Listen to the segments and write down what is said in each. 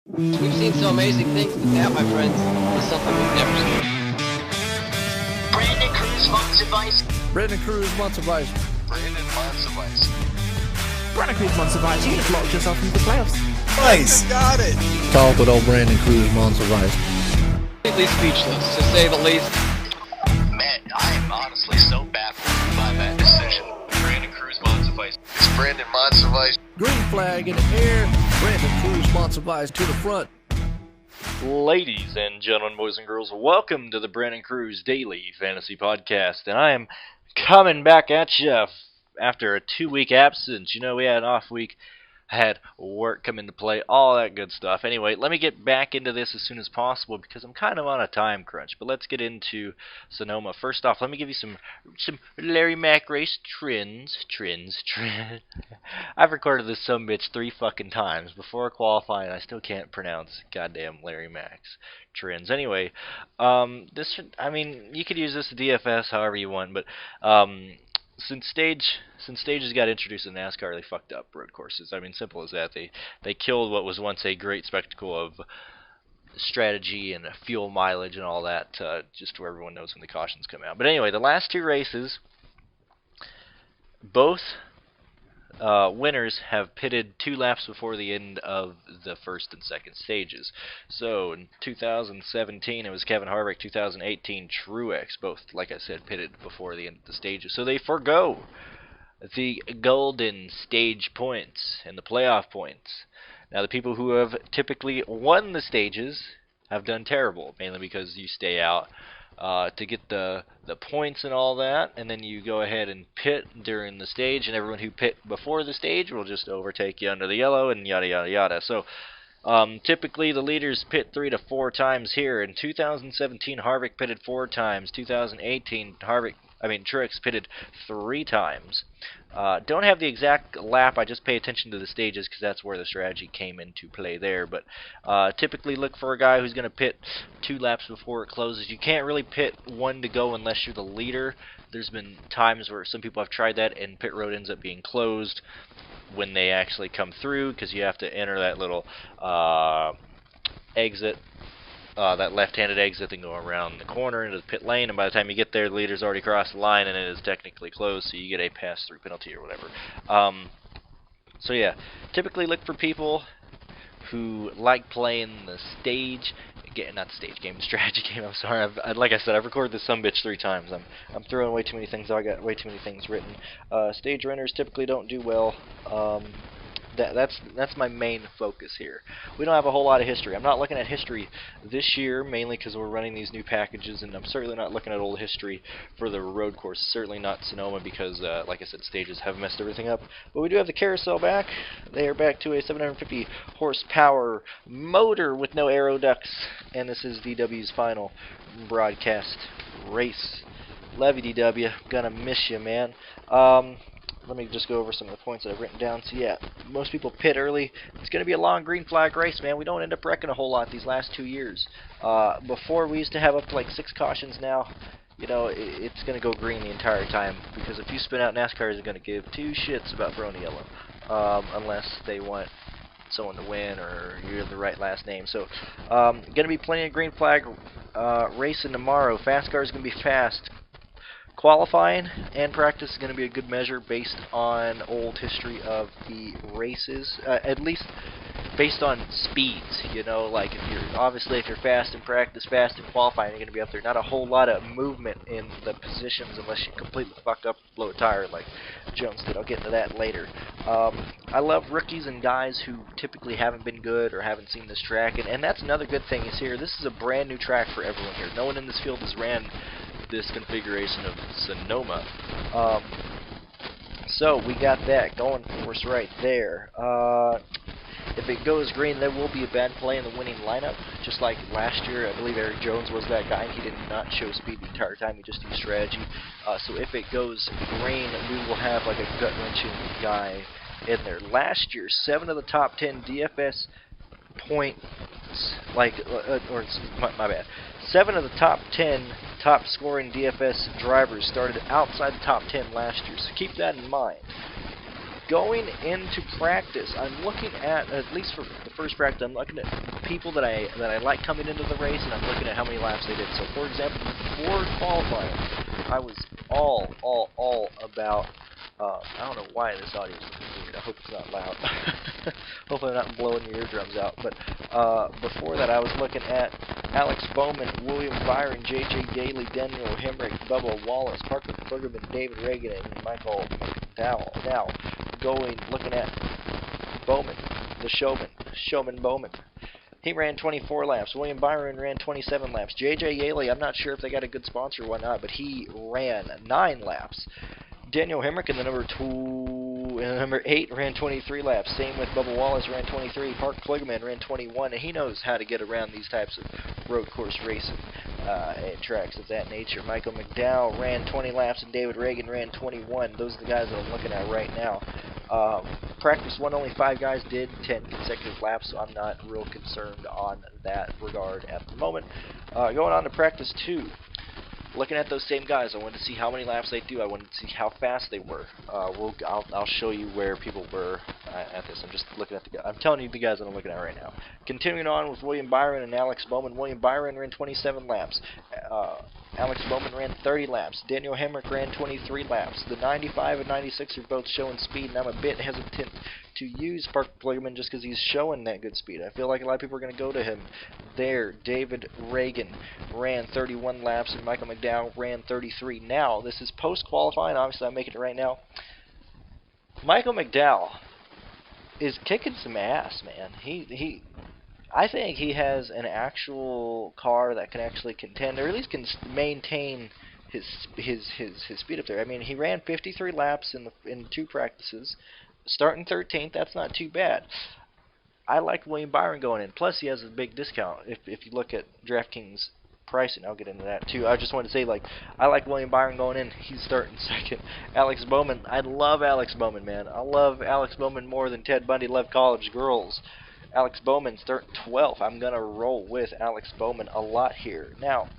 We've seen some amazing things, but that, my friends, is something we've never seen. Brandon Cruz wants advice. Brandon Cruz wants advice. Brandon wants advice. Brandon Cruz wants advice. You have locked yourself into the playoffs. Nice. Got it. Talk with old Brandon Cruz wants advice. Completely speechless, to say the least. Man, I am honestly so baffled by that decision. Brandon Cruz wants advice. It's Brandon wants advice. Green flag in the air. Brandon Cruz wants advice to the front. Ladies and gentlemen, boys and girls, welcome to the Brandon Cruz Daily Fantasy Podcast. And I am coming back at you after a 2-week absence. You know, we had an off week. I had work come into play, all that good stuff. Anyway, let me get back into this as soon as possible because I'm kind of on a time crunch. But let's get into Sonoma. First off, let me give you some Larry Mack race trends. I've recorded this sumbitch 3 fucking times before qualifying. I still can't pronounce goddamn Larry Mack's trends. Anyway, you could use this to DFS however you want, but Since stages got introduced in NASCAR, they fucked up road courses. I mean, simple as that. They killed what was once a great spectacle of strategy and fuel mileage and all that, just where everyone knows when the cautions come out. But anyway, the last 2 races, both winners have pitted 2 laps before the end of the first and second stages. So in 2017 it was Kevin Harvick, 2018 Truex, both, like I said, pitted before the end of the stages. So they forgo the golden stage points and the playoff points. Now the people who have typically won the stages have done terrible, mainly because you stay out to get the points and all that, and then you go ahead and pit during the stage, and everyone who pit before the stage will just overtake you under the yellow, and yada yada yada. So typically the leaders pit 3 to 4 times here. In 2017 Harvick pitted 4 times. 2018 Truex pitted 3 times. Don't have the exact lap. I just pay attention to the stages because that's where the strategy came into play there. But typically look for a guy who's going to pit 2 laps before it closes. You can't really pit 1 to go unless you're the leader. There's been times where some people have tried that and pit road ends up being closed when they actually come through because you have to enter that little exit. That left-handed exit, then go around the corner into the pit lane, and by the time you get there, the leader's already crossed the line, and it is technically closed, so you get a pass-through penalty or whatever. So yeah, typically look for people who like playing the stage, not the stage game, the strategy game. I'm sorry, like I said, I've recorded this sumbitch 3 times. I'm throwing way too many things. I got way too many things written. Stage runners typically don't do well. That's my main focus here. We don't have a whole lot of history. I'm not looking at history this year, mainly because we're running these new packages, and I'm certainly not looking at old history for the road course. Certainly not Sonoma because, like I said, stages have messed everything up. But we do have the carousel back. They are back to a 750 horsepower motor with no aero ducts, and this is DW's final broadcast race. Love you, DW. Gonna miss you, man. Let me just go over some of the points that I've written down. So yeah, most people pit early. It's going to be a long green flag race, man. We don't end up wrecking a whole lot these last 2 years. Before we used to have up to like 6 cautions. Now, you know, it's going to go green the entire time because if you spin out, NASCAR isn't going to give 2 shits about throwing yellow unless they want someone to win or you're the right last name. So going to be plenty of green flag racing tomorrow. Fast cars going to be fast. Qualifying and practice is going to be a good measure based on old history of the races, at least based on speeds. You know, like if you're fast in practice, fast in qualifying, you're going to be up there. Not a whole lot of movement in the positions unless you completely fuck up, blow a tire like Jones did. I'll get into that later. I love rookies and guys who typically haven't been good or haven't seen this track, and that's another good thing is here. This is a brand new track for everyone here. No one in this field has ran this configuration of Sonoma. So we got that going for us right there. If it goes green, there will be a bad play in the winning lineup. Just like last year, I believe Eric Jones was that guy. He did not show speed the entire time. He just used strategy. So if it goes green, we will have like a gut-wrenching guy in there. Last year, 7 of the top 10 DFS points, my bad. 7 of the top 10 top scoring DFS drivers started outside the top 10 last year, so keep that in mind. going into practice, I'm looking at least for the first practice, I'm looking at people that I like coming into the race, and I'm looking at how many laps they did. So, for example, before qualifying, I was all about. I don't know why this audio is looking weird. I hope it's not loud. Hopefully I'm not blowing your eardrums out. But before that, I was looking at Alex Bowman, William Byron, J.J. Daly, Daniel Hemrick, Bubba Wallace, Parker Kligerman, David Reagan, and Michael McDowell. Now, looking at Bowman, the Showman Bowman. He ran 24 laps. William Byron ran 27 laps. J.J. Yaley, I'm not sure if they got a good sponsor or whatnot, but he ran 9 laps. Daniel Hemrick in the number 8 ran 23 laps. Same with Bubba Wallace, ran 23. Parker Kligerman ran 21, and he knows how to get around these types of road course racing at tracks of that nature. Michael McDowell ran 20 laps, and David Reagan ran 21. Those are the guys that I'm looking at right now. Practice 1, only 5 guys did 10 consecutive laps, so I'm not real concerned on that regard at the moment. Going on to practice 2. Looking at those same guys, I wanted to see how many laps they do. I wanted to see how fast they were. I'll show you where people were at this. I'm just looking at the guys. I'm telling you the guys that I'm looking at right now. Continuing on with William Byron and Alex Bowman. William Byron ran 27 laps. Alex Bowman ran 30 laps. Daniel Hemrick ran 23 laps. The 95 and 96 are both showing speed, and I'm a bit hesitant to use Parker Kligerman just because he's showing that good speed. I feel like a lot of people are going to go to him there. David Reagan ran 31 laps, and Michael McDowell ran 33. Now, this is post-qualifying. Obviously, I'm making it right now. Michael McDowell is kicking some ass, man. I think he has an actual car that can actually contend, or at least can maintain his speed up there. I mean, he ran 53 laps in 2 practices, starting 13th. That's not too bad. I like William Byron going in. Plus, he has a big discount. If you look at DraftKings pricing, I'll get into that too. I just wanted to say, I like William Byron going in. He's starting 2nd. Alex Bowman. I love Alex Bowman, man. I love Alex Bowman more than Ted Bundy loved college girls. Alex Bowman starting 12th. I'm going to roll with Alex Bowman a lot here. Now,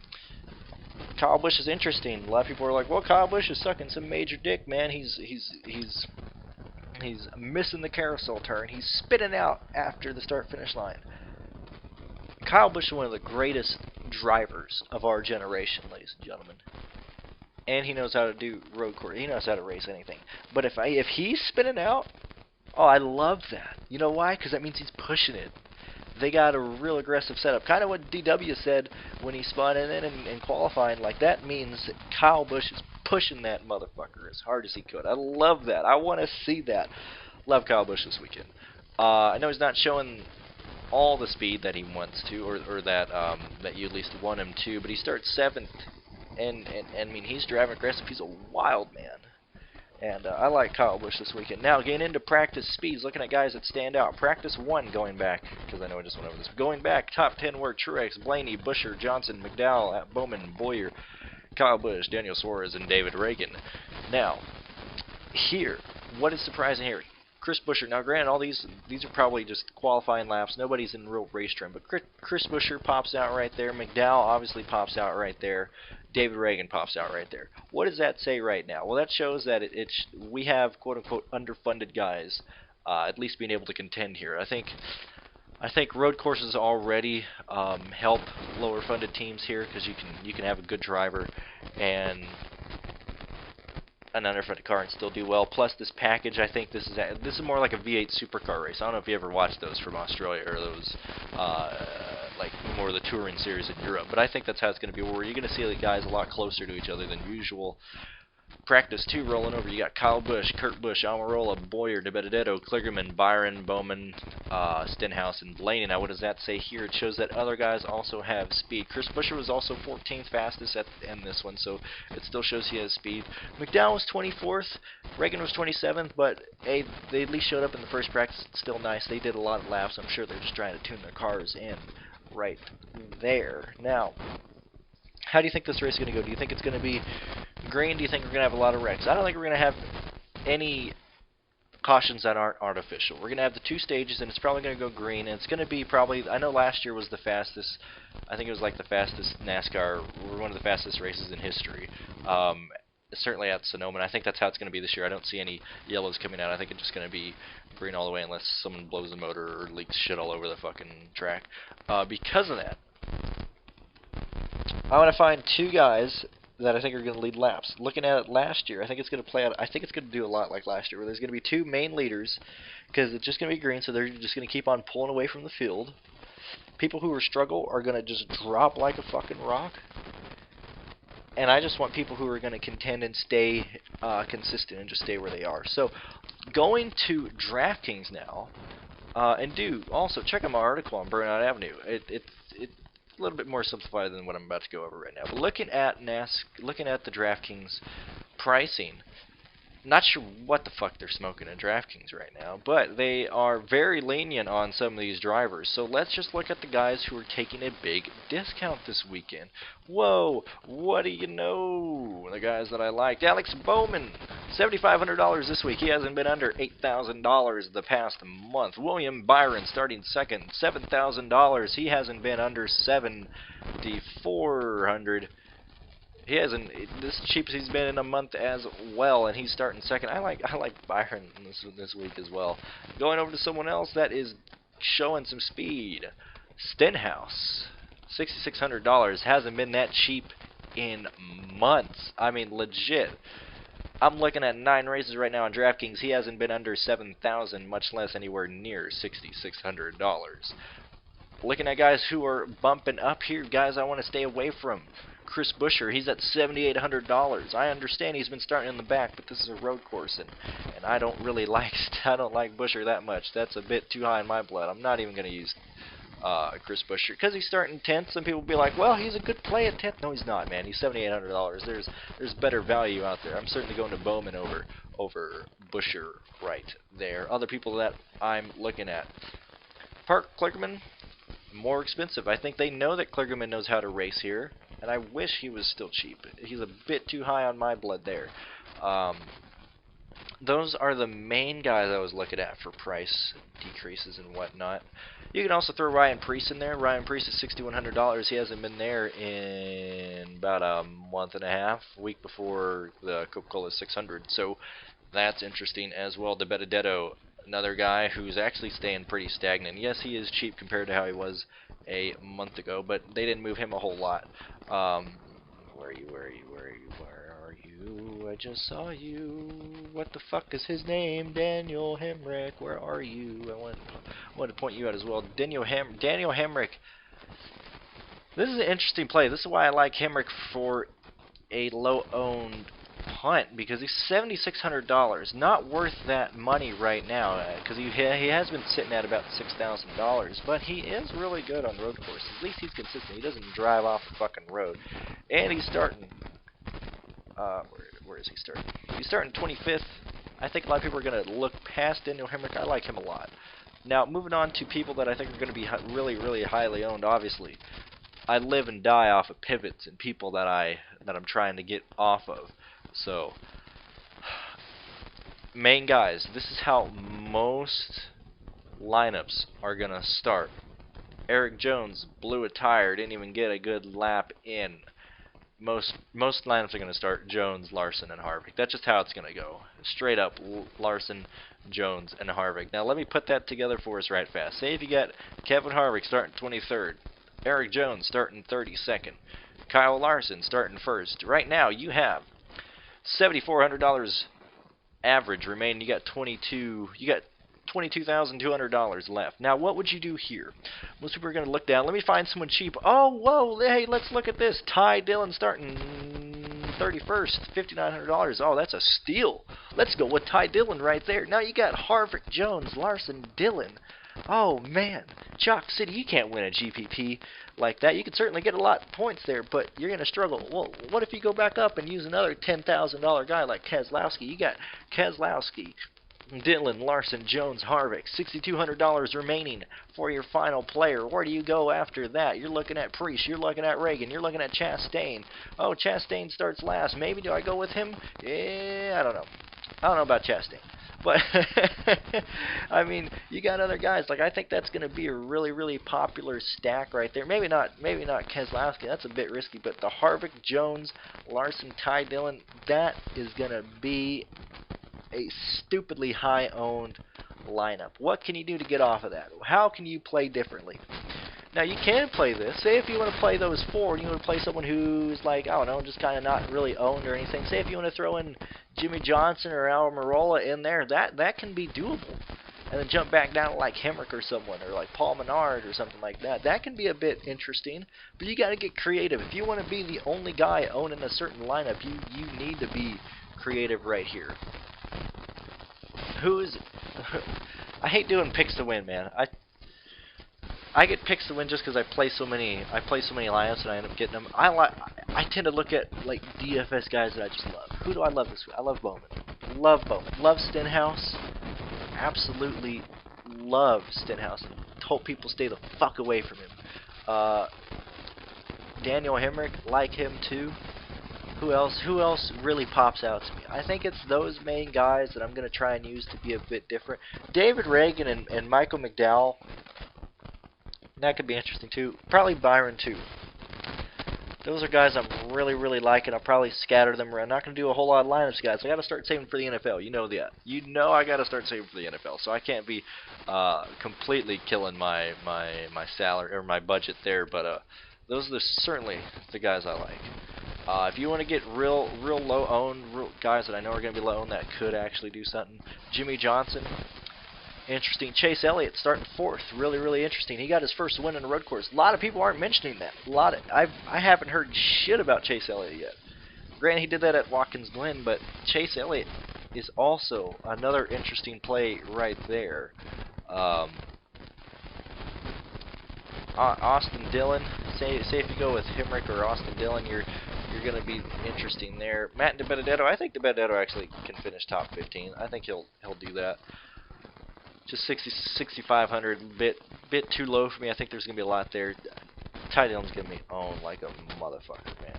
Kyle Busch is interesting. A lot of people are like, well, Kyle Busch is sucking some major dick, man. He's missing the carousel turn. He's spitting out after the start-finish line. Kyle Busch is one of the greatest drivers of our generation, ladies and gentlemen. And he knows how to do road course. He knows how to race anything. But if he's spinning out, oh, I love that. You know why? Because that means he's pushing it. They got a real aggressive setup. Kind of what DW said when he spun in and qualifying. That means that Kyle Busch is pushing that motherfucker as hard as he could. I love that. I want to see that. Love Kyle Busch this weekend. I know he's not showing all the speed that he wants to, or that you at least want him to, but he starts 7th, and I mean, he's driving aggressive. He's a wild man. And I like Kyle Busch this weekend. Now, getting into practice speeds, looking at guys that stand out. Practice 1 going back, because I know I just went over this. Going back, top 10 were Truex, Blaney, Busher, Johnson, McDowell, Bowman, Boyer, Kyle Busch, Daniel Suarez, and David Reagan. Now, here, what is surprising here? Chris Buescher. Now, granted, all these are probably just qualifying laps. Nobody's in real race trim, but Chris Buescher pops out right there. McDowell obviously pops out right there. David Reagan pops out right there. What does that say right now? Well, that shows that we have quote-unquote underfunded guys at least being able to contend here. I think road courses already help lower-funded teams here because you can have a good driver and an underfunded car and still do well. Plus this package, I think this is more like a V8 supercar race. I don't know if you ever watched those from Australia or those like more of the touring series in Europe, but I think that's how it's going to be, where you're going to see the guys a lot closer to each other than usual. Practice 2 rolling over. You got Kyle Busch, Kurt Busch, Almirola, Boyer, DeBenedetto, Kligerman, Byron, Bowman, Stenhouse, and Blaney. Now, what does that say here? It shows that other guys also have speed. Chris Buescher was also 14th fastest in this one, so it still shows he has speed. McDowell was 24th. Reagan was 27th, but hey, they at least showed up in the first practice. It's still nice. They did a lot of laps. I'm sure they're just trying to tune their cars in right there. Now, how do you think this race is going to go? Do you think it's going to be green? Do you think we're going to have a lot of wrecks? I don't think we're going to have any cautions that aren't artificial. We're going to have the 2 stages, and it's probably going to go green, and it's going to be probably, I know last year was the fastest, I think it was like the fastest NASCAR, one of the fastest races in history. certainly at Sonoma, and I think that's how it's going to be this year. I don't see any yellows coming out. I think it's just going to be green all the way unless someone blows the motor or leaks shit all over the fucking track. Because of that, I want to find two guys that I think are going to lead laps. Looking at it last year, I think it's going to play out. I think it's going to do a lot like last year, where there's going to be two main leaders, because it's just going to be green, so they're just going to keep on pulling away from the field. People who struggle are going to just drop like a fucking rock. And I just want people who are going to contend and stay consistent and just stay where they are. So, going to DraftKings now, and also check out my article on Burnout Avenue. It's a little bit more simplified than what I'm about to go over right now. But looking at the DraftKings pricing, not sure what the fuck they're smoking in DraftKings right now, but they are very lenient on some of these drivers. So let's just look at the guys who are taking a big discount this weekend. Whoa, what do you know? The guys that I liked. Alex Bowman, $7,500 this week. He hasn't been under $8,000 the past month. William Byron starting second, $7,000. He hasn't been under $7,400. He hasn't. This is the cheapest he's been in a month as well, and he's starting second. I like Byron this week as well. Going over to someone else that is showing some speed. Stenhouse, $6,600. Hasn't been that cheap in months. I mean, legit. I'm looking at 9 races right now on DraftKings. He hasn't been under $7,000, much less anywhere near $6,600. Looking at guys who are bumping up here, guys I want to stay away from. Chris Buescher, he's at $7,800. I understand he's been starting in the back, but this is a road course, and I don't really like Buescher that much. That's a bit too high in my blood. I'm not even going to use Chris Buescher because he's starting 10th. Some people will be like, well, he's a good play at 10th. No, he's not, man. He's $7,800. There's better value out there. I'm certainly going to Bowman over Buescher right there. Other people that I'm looking at. Park Kligerman, more expensive. I think they know that Kligerman knows how to race here, and I wish he was still cheap. He's a bit too high on my blood there. Those are the main guys I was looking at for price decreases and whatnot. You can also throw Ryan Preece in there. Ryan Preece is $6,100. He hasn't been there in about a month and a half, week before the Coca-Cola 600. So that's interesting as well. De Benedetto, another guy who's actually staying pretty stagnant. Yes, he is cheap compared to how he was a month ago, but they didn't move him a whole lot. Where are you? I just saw you. What the fuck is his name? Daniel Hemrick. Where are you? I want to point you out as well. Daniel Hemrick. This is an interesting play. This is why I like Hemrick for a low-owned punt, because he's $7,600. Not worth that money right now, because he has been sitting at about $6,000. But he is really good on road courses. At least he's consistent. He doesn't drive off the fucking road. And he's starting. Where is he starting? He's starting 25th. I think a lot of people are going to look past Daniel Hemrick. I like him a lot. Now, moving on to people that I think are going to be really, really highly owned, obviously. I live and die off of pivots and people that I'm trying to get off of. So, main guys, this is how most lineups are going to start. Eric Jones blew a tire, didn't even get a good lap in. Most lineups are going to start Jones, Larson, and Harvick. That's just how it's going to go. Straight up, Larson, Jones, and Harvick. Now, let me put that together for us right fast. Say if you got Kevin Harvick starting 23rd, Eric Jones starting 32nd, Kyle Larson starting 1st. Right now, you have $7,400 average remaining. You got $22,200 left. Now, what would you do here? Most people are going to look down. Let me find someone cheap. Oh, whoa, hey, let's look at this. Ty Dillon starting 31st, $5,900. Oh, that's a steal. Let's go with Ty Dillon right there. Now you got Harvick, Jones, Larson, Dillon. Oh, man. Chalk City, you can't win a GPP like that. You can certainly get a lot of points there, but you're going to struggle. Well, what if you go back up and use another $10,000 guy like Keselowski? You got Keselowski, Dillon, Larson, Jones, Harvick. $6,200 remaining for your final player. Where do you go after that? You're looking at Preece. You're looking at Reagan. You're looking at Chastain. Oh, Chastain starts last. Maybe do I go with him? Yeah, I don't know. I don't know about Chastain. But I mean, you got other guys. Like I think that's going to be a really, really popular stack right there. Maybe not Keselowski. That's a bit risky. But the Harvick, Jones, Larson, Ty Dillon, that is going to be a stupidly high-owned lineup. What can you do to get off of that? How can you play differently? Now, you can play this. Say if you want to play those four and you want to play someone who's like, I don't know, just kind of not really owned or anything. Say if you want to throw in Jimmy Johnson or Almirola in there, that can be doable. And then jump back down to like Hemrick or someone, or like Paul Menard or something like that. That can be a bit interesting, but you got to get creative. If you want to be the only guy owning a certain lineup, you need to be creative right here. I hate doing picks to win, man. I get picks to win just because I play so many lineups and I end up getting them. I tend to look at like DFS guys that I just love. Who do I love this week? I love Bowman. Love Bowman. Love Stenhouse. Absolutely love Stenhouse. Told people stay the fuck away from him. Daniel Hemrick, like him too. Who else really pops out to me? I think it's those main guys that I'm going to try and use to be a bit different. David Reagan and Michael McDowell, that could be interesting too. Probably Byron too. Those are guys I'm really, really liking. I'll probably scatter them around. Not going to do a whole lot of lineups, guys. I got to start saving for the NFL. You know that. You know I got to start saving for the NFL. So I can't be completely killing my salary or my budget there. But those are certainly the guys I like. If you want to get real low owned guys that I know are going to be low owned that could actually do something, Jimmy Johnson, interesting. Chase Elliott starting fourth, really interesting. He got his first win in a road course. A lot of people aren't mentioning that. I haven't heard shit about Chase Elliott yet. Granted, he did that at Watkins Glen, but Chase Elliott is also another interesting play right there. Austin Dillon, say if you go with Hemrick or Austin Dillon, you're going to be interesting there. Matt DiBenedetto, I think DiBenedetto actually can finish top 15. I think he'll do that. Just 6,500, bit too low for me. I think there's going to be a lot there. Ty Dillon's going to be owned like a motherfucker, man.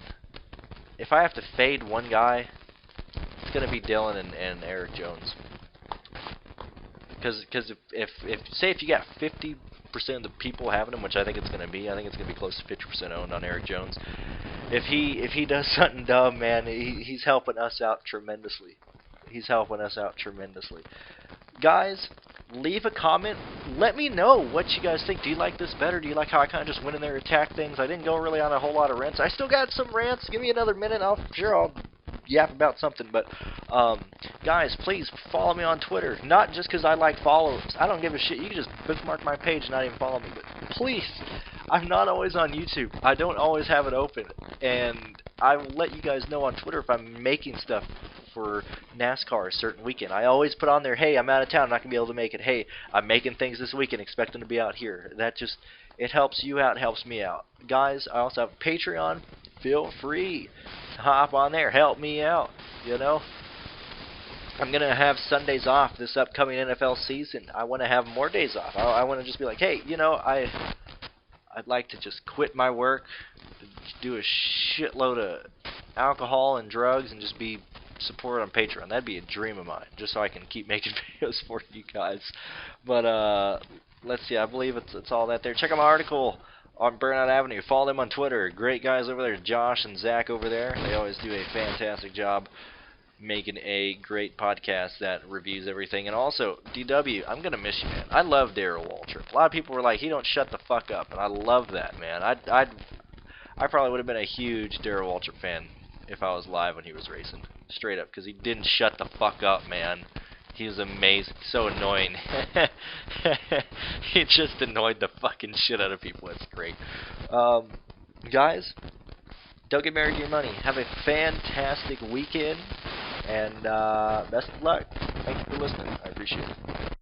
If I have to fade one guy, it's going to be Dillon and Eric Jones. Because if you got 50% of the people having him, which I think it's going to be, I think it's going to be close to 50% owned on Eric Jones. If he does something dumb, man, he's helping us out tremendously. He's helping us out tremendously. Guys, leave a comment. Let me know what you guys think. Do you like this better? Do you like how I kind of just went in there and attacked things? I didn't go really on a whole lot of rants. I still got some rants. Give me another minute. I'll yap about something. But guys, please follow me on Twitter. Not just because I like followers. I don't give a shit. You can just bookmark my page and not even follow me. But please, I'm not always on YouTube. I don't always have it open. And I will let you guys know on Twitter if I'm making stuff for NASCAR a certain weekend. I always put on there, hey, I'm out of town, I'm not going to be able to make it. Hey, I'm making things this weekend, expect them to be out here. That just, it helps you out, it helps me out. Guys, I also have Patreon. Feel free to hop on there, help me out, you know. I'm going to have Sundays off this upcoming NFL season. I want to have more days off. I want to just be like, hey, you know, I'd like to just quit my work, do a shitload of alcohol and drugs, and just be supported on Patreon. That'd be a dream of mine, just so I can keep making videos for you guys. But let's see, I believe it's all that there. Check out my article on Burnout Avenue. Follow them on Twitter. Great guys over there, Josh and Zach over there. They always do a fantastic job making a great podcast that reviews everything. And also, DW, I'm going to miss you, man. I love Darrell Waltrip. A lot of people were like, he don't shut the fuck up, and I love that, man. I probably would have been a huge Darrell Waltrip fan if I was live when he was racing. Straight up, because he didn't shut the fuck up, man. He was amazing. So annoying. He just annoyed the fucking shit out of people. It's great. Guys, don't get married to your money. Have a fantastic weekend, and best of luck. Thank you for listening. I appreciate it.